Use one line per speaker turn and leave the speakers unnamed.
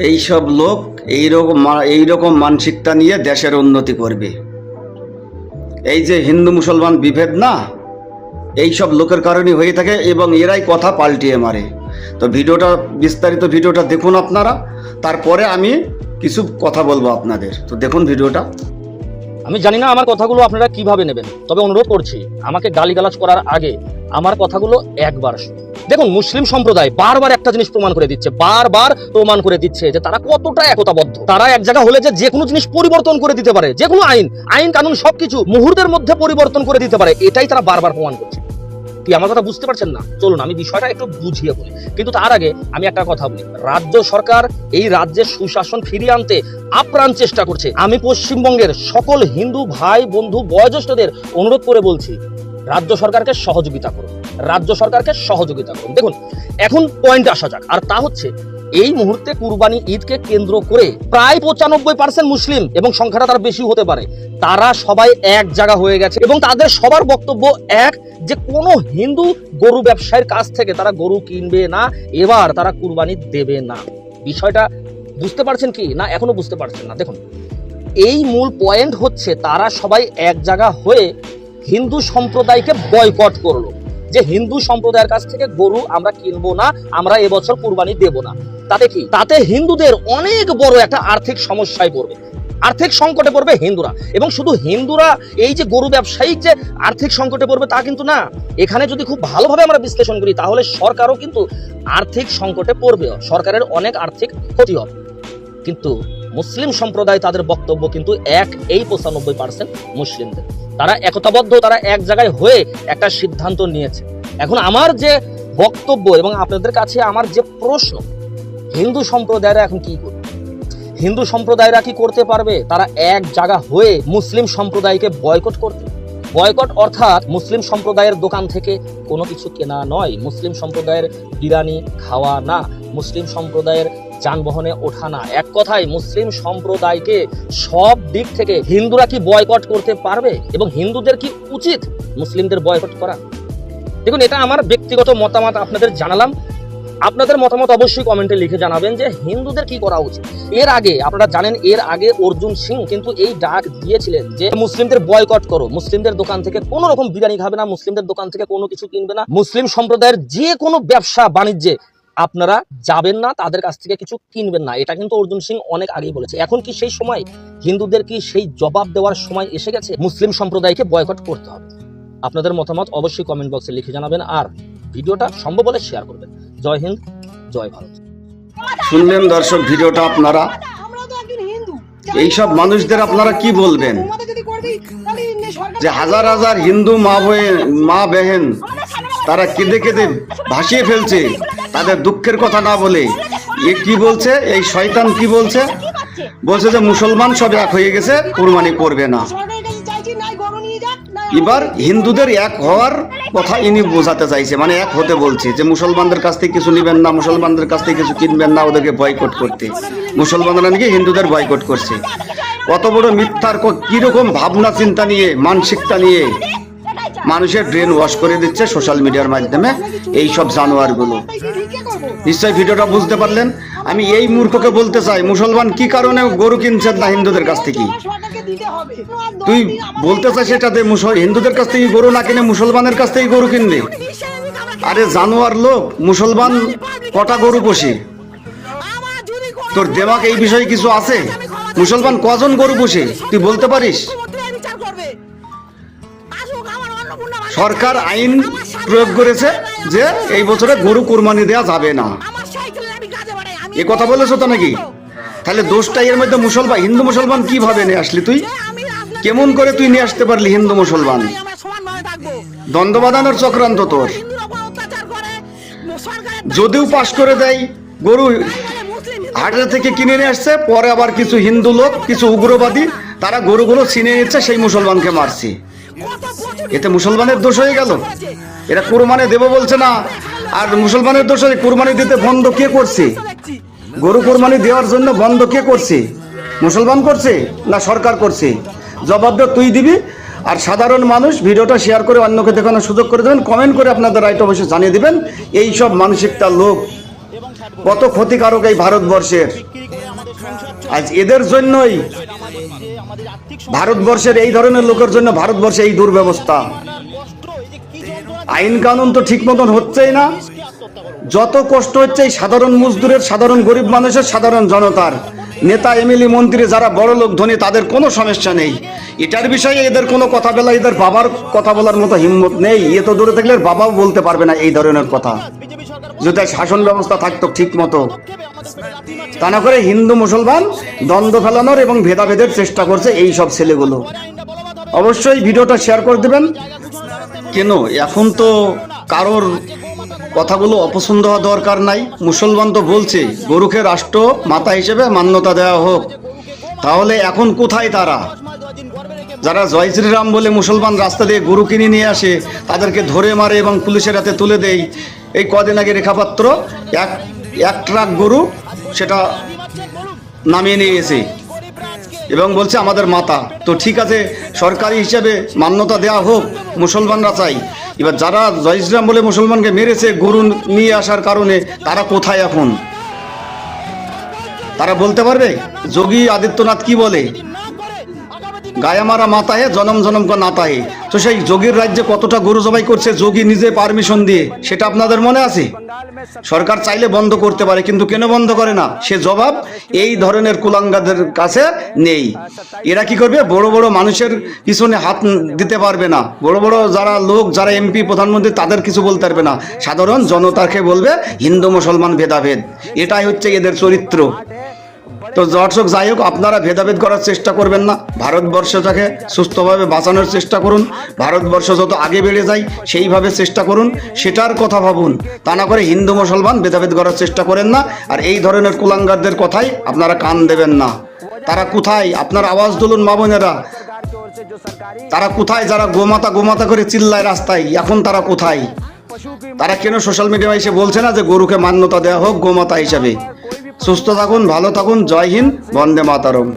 এই সব লোক এইরকম মানসিকতা নিয়ে দেশের উন্নতি করবে। এই যে হিন্দু মুসলমান বিভেদ না, এই সব লোকের কারণে হয়ে থাকে এবং এরাই কথা পাল্টিয়ে মারে। তো বিস্তারিত ভিডিওটা দেখুন আপনারা, তারপরে আমি কিছু কথা বলবো আপনাদের। তো দেখুন ভিডিওটা।
আমি জানি না আমার কথাগুলো আপনারা কিভাবে নেবেন, তবে অনুরোধ করছি আমাকে গালিগালাজ করার আগে আমার কথাগুলো একবার শুনুন। দেখুন, মুসলিম সম্প্রদায় বারবার একটা জিনিস প্রমাণ করে দিচ্ছে যে তারা কতটা একতাবদ্ধ। তারা এক জায়গা হলে যে কোনো জিনিস পরিবর্তন করে দিতে পারে, যে কোনো আইন কানুন সবকিছু মুহূর্তের মধ্যে পরিবর্তন করে দিতে পারে, এটাই তারা বারবার প্রমাণ করছে। কি আমার কথা বুঝতে পারছেন না? চলুন আমি বিষয়টা একটু বুঝিয়ে বলি, কিন্তু তার আগে আমি একটা কথা বলি। রাজ্য সরকার এই রাজ্যের সুশাসন ফিরিয়ে আনতে আপ্রাণ চেষ্টা করছে। আমি পশ্চিমবঙ্গের সকল হিন্দু ভাই বন্ধু বয়োজ্যেষ্ঠদের অনুরোধ করে বলছি, রাজ্য সরকারকে সহযোগিতা করুন, দেখুন এখন পয়েন্টে আসা যাক, আর তা হচ্ছে এই মুহূর্তে কুরবানি ঈদকে কেন্দ্র করে প্রায় 95% মুসলিম, এবং সংখ্যাটা তার বেশি হতে পারে, তারা সবাই এক জায়গা হয়ে গেছে এবং তাদের সবার বক্তব্য এক, যে কোনো হিন্দু গরু ব্যবসায়ীর কাছ থেকে তারা গরু কিনবে না, এবার তারা কুরবানি দেবে না। বিষয়টা বুঝতে পারছেন কি না এখনো বুঝতে পারছেন না? দেখুন, এই মূল পয়েন্ট হচ্ছে তারা সবাই এক জায়গা হয়ে হিন্দু সম্প্রদায়কে বয়কট করলো, যে হিন্দু সম্প্রদায়ের কাছ থেকে গরু আমরা কিনবো না, আমরা এবছর কুরবানি দেব না। তাতে কি? তাতে হিন্দুদের অনেক বড় একটা আর্থিক সমস্যায় পড়বে, আর্থিক সংকটে পড়বে হিন্দুরা। এবং শুধু হিন্দুরা এই যে গরু ব্যবসায়িক যে আর্থিক সংকটে পড়বে তা কিন্তু না, এখানে যদি খুব ভালোভাবে আমরা বিশ্লেষণ করি তাহলে সরকারও কিন্তু আর্থিক সংকটে পড়বে, সরকারের অনেক আর্থিক ক্ষতি হবে। কিন্তু মুসলিম সম্প্রদায় তাদের বক্তব্য কিন্তু এই 95% মুসলিমদের, তারা একতাবদ্ধ, তারা এক জায়গায় হয়ে একটা সিদ্ধান্ত নিয়েছে। এখন আমার যে বক্তব্য এবং আপনাদের কাছে আমার যে প্রশ্ন, হিন্দু সম্প্রদায়রা এখন কি করবে? হিন্দু সম্প্রদায়রা কি করতে পারবে? তারা এক জায়গা হয়ে মুসলিম সম্প্রদায়কে বয়কট করতে। বয়কট অর্থাৎ মুসলিম সম্প্রদায়ের দোকান থেকে কোনো কিছু কেনা নয়, মুসলিম সম্প্রদায়ের বিরিয়ানি খাওয়া না, মুসলিম সম্প্রদায়ের যানবাহনে ওঠা না। এক কথায় মুসলিম সম্প্রদায়কে সব দিক থেকে হিন্দুরা কি বয়কট করতে পারবে? এবং হিন্দুদের কি উচিত মুসলিমদের বয়কট করা? দেখুন, এটা আমার ব্যক্তিগত মতামত আপনাদের জানালাম। আপনাদের মতামত অবশ্যই কমেন্টে লিখে জানাবেন যে হিন্দুদের কি করা উচিত। এর আগে আপনারা জানেন, এর আগে অর্জুন সিং কিন্তু এই ডাক দিয়েছিলেন যে মুসলিমদের বয়কট করো, মুসলিমদের দোকান থেকে কোনো রকম বিরিয়ানি খাবে না, মুসলিমদের দোকান থেকে কোনো কিছু কিনবে না, মুসলিম সম্প্রদায়ের যে কোনো ব্যবসা বাণিজ্যে আপনারা যাবেন না, তাদের কাছ থেকে কিছু কিনবেন না। এটা কিন্তু অর্জুন সিং অনেক আগেই বলেছে। এখন কি সেই সময়, হিন্দুদের কি সেই জবাব দেওয়ার সময় এসে গেছে? মুসলিম সম্প্রদায়কে বয়কট করতে হবে। আপনাদের মতামত অবশ্যই কমেন্ট বক্সে লিখে জানাবেন, আর ভিডিওটা সম্ভব হলে শেয়ার করবেন। জয় হিন্দ, জয় ভারত।
শুনলেন দর্শক ভিডিওটা আপনারা, এইসব মানুষদের আপনারা কি বলবেন? যে হাজার হাজার হিন্দু মা বেহেন তারা কেঁদে কেঁদে ভাসিয়ে ফেলছে, তাদের দুঃখের কথা না বলে এ কি বলছে, এই শয়তান কি বলছে? বলছে যে মুসলমান সব এক হয়ে গেছে, কুরবানি করবে না। এবার হিন্দুদের এক হওয়ার কথা ইনি বোঝাতে চাইছে, মানে এক হতে বলছে, যে মুসলমানদের কাছ থেকে কিছু নেবেন না, মুসলমানদের কাছ থেকে কিছু কিনবেন না, ওদেরকে বয়কট করতে। মুসলমানরা নাকি হিন্দুদের বয়কট করছে। কত বড় মিথ্যার, কিরকম ভাবনা চিন্তা নিয়ে, মানসিকতা নিয়ে মানুষের ব্রেন ওয়াশ করে দিচ্ছে সোশ্যাল মিডিয়ার মাধ্যমে এই সব জানোয়ারগুলো। নিশ্চয়ই ভিডিওটা বুঝতে পারলেন। আমি এই মূর্খকে বলতে চাই, মুসলমান কি কারণে গরু কিনছেন না হিন্দুদের কাছ থেকে? তুই বলতে চাই সেটা যে হিন্দুদের কাছ থেকে গরু না কিনে মুসলমানের কাছ থেকে গরু কিনবে? আরে জানোয়ার লোক, মুসলমান কটা গরু পোষে? তোর দেমাগ এই বিষয়ে কিছু আছে? মুসলমান কজন গরু পোষে তুই বলতে পারিস? সরকার আইন প্রয়োগ করেছে যে এই বছরে গরু কুরবানি দেওয়া যাবে না, এ কথা বলেছো তো নাকি? তাহলে দোষটা এর মধ্যে হিন্দু মুসলমান কিভাবে নিয়ে আসলি তুই? কেমন করে তুই নিয়ে আসতে পারলি হিন্দু মুসলমান? দ্বন্দ্ব বাঁধানোর চক্রান্ত তোর। যদিও পাশ করে দেয়, গরু হাটের থেকে কিনে নিয়ে আসছে, পরে আবার কিছু হিন্দু লোক, কিছু উগ্রবাদী, তারা গরুগুলো ছিনিয়ে নিচ্ছে, সেই মুসলমানকে মারছে। এতে মুসলমানের দোষ হয়ে গেল। এরা কুরবানি দেব বলছে না, আর মুসলমানের দোষ হয়ে কুরবানি দিতে বন্ধ কে করছে? গরু কুরবানি দেওয়ার জন্য বন্ধ কে করছে? মুসলমান করছে না সরকার করছে? জবাবটা তুই দিবি। আর সাধারণ মানুষ ভিডিওটা শেয়ার করে অন্যকে দেখানোর সুযোগ করে দেবেন, কমেন্ট করে আপনাদের রাইট অবশ্যই জানিয়ে দিবেন। এই সব মানসিকতা লোক কত ক্ষতিকারক এই ভারতবর্ষের। আজ এদের জন্যই, ভারতবর্ষের এই ধরনের লোকের জন্য ভারতবর্ষে এই দুর্ব্যবস্থা। আইন কানুন তো ঠিক মতন হচ্ছেই না। যত কষ্ট হচ্ছে এই সাধারণ মজদুরের, সাধারণ গরিব মানুষের, সাধারণ জনতার। নেতা, এমএলএ, মন্ত্রী যারা বড় লোক ধনী তাদের কোনো সমস্যা নেই। এটার বিষয়ে এদের কোনো কথা বলা, এদের বাবার কথা বলার মতো হিম্মত নেই। এ তো দূরে থাকলে বাবাও বলতে পারবে না এই ধরনের কথা, যদি শাসন ব্যবস্থা থাকতো ঠিক মতো। তা না করে হিন্দু মুসলমান দ্বন্দ্ব ফেলানোর এবং ভেদাভেদের চেষ্টা করছে এই সব ছেলেগুলো। অবশ্যই ভিডিওটা শেয়ার করে দেবেন। কেন এখন তো কারোর কথাগুলো অপছন্দ হওয়া দরকার নাই। মুসলমান তো বলছে গরুকে রাষ্ট্র মাতা হিসেবে মান্যতা দেওয়া হোক। তাহলে এখন কোথায় তারা? যারা জয় শ্রীরাম বলে মুসলমান রাস্তা দিয়ে গরু কিনে নিয়ে আসে, তাদেরকে ধরে মারে এবং পুলিশের হাতে তুলে দেয়। এই কদিন আগে রেখাপাত্র এক ট্রাক গরু সেটা নামিয়ে নিয়ে এসে এবং বলছে আমাদের মাতা। তো ঠিক আছে, সরকারি হিসেবে মান্যতা দেওয়া হোক, মুসলমানরা চাই। এবার যারা জয় শ্রীরাম বলে মুসলমানকে মেরেছে গরু নিয়ে আসার কারণে, তারা কোথায় এখন? তারা বলতে পারবে? যোগী আদিত্যনাথ কি বলে? গায়ে মারা মাতা হে, জনম জনম কা নাতা হে। তো সেই যোগীর রাজ্যে কতটা গরু জবাই করছে যোগী নিজে পারমিশন দিয়ে, সেটা আপনাদের মনে আছে? সরকার চাইলে বন্ধ করতে পারে, কিন্তু কেন বন্ধ করে না সে জবাব এই ধরনের কুলাঙ্গাদের কাছে নেই। এরা কি করবে? বড় বড় মানুষের পিছনে হাত দিতে পারবে না। বড় বড় যারা লোক, যারা এমপি, প্রধানমন্ত্রী, তাদের কিছু বলতে পারবে না। সাধারণ জনতাকে বলবে হিন্দু মুসলমান ভেদাভেদ। এটাই হচ্ছে এদের চরিত্র। তো দর্শক, যাই হোক, আপনারা ভেদাভেদ করার চেষ্টা করবেন না। ভারতবর্ষটাকে সুস্থভাবে বাঁচানোর চেষ্টা করুন। ভারতবর্ষ যত আগে বেড়ে যায় সেইভাবে চেষ্টা করুন, সেটার কথা ভাবুন। তা না করে হিন্দু মুসলমান ভেদাভেদ করার চেষ্টা করেন না। আর এই ধরনের কুলাঙ্গারদের কথাই আপনারা কান দেবেন না। তারা কোথায়? আপনার আওয়াজ তুলুন মা বোনেরা। তারা কোথায়? যারা গোমাতা গোমাতা করে চিল্লায় রাস্তায়, এখন তারা কোথায়? তারা কেন সোশ্যাল মিডিয়ায় এসে বলছে না যে গরুকে মান্যতা দেওয়া হোক গোমাতা হিসাবে? সুস্থ থাকুন, ভালো থাকুন। জয় হিন্দ, বন্দে মাতরম।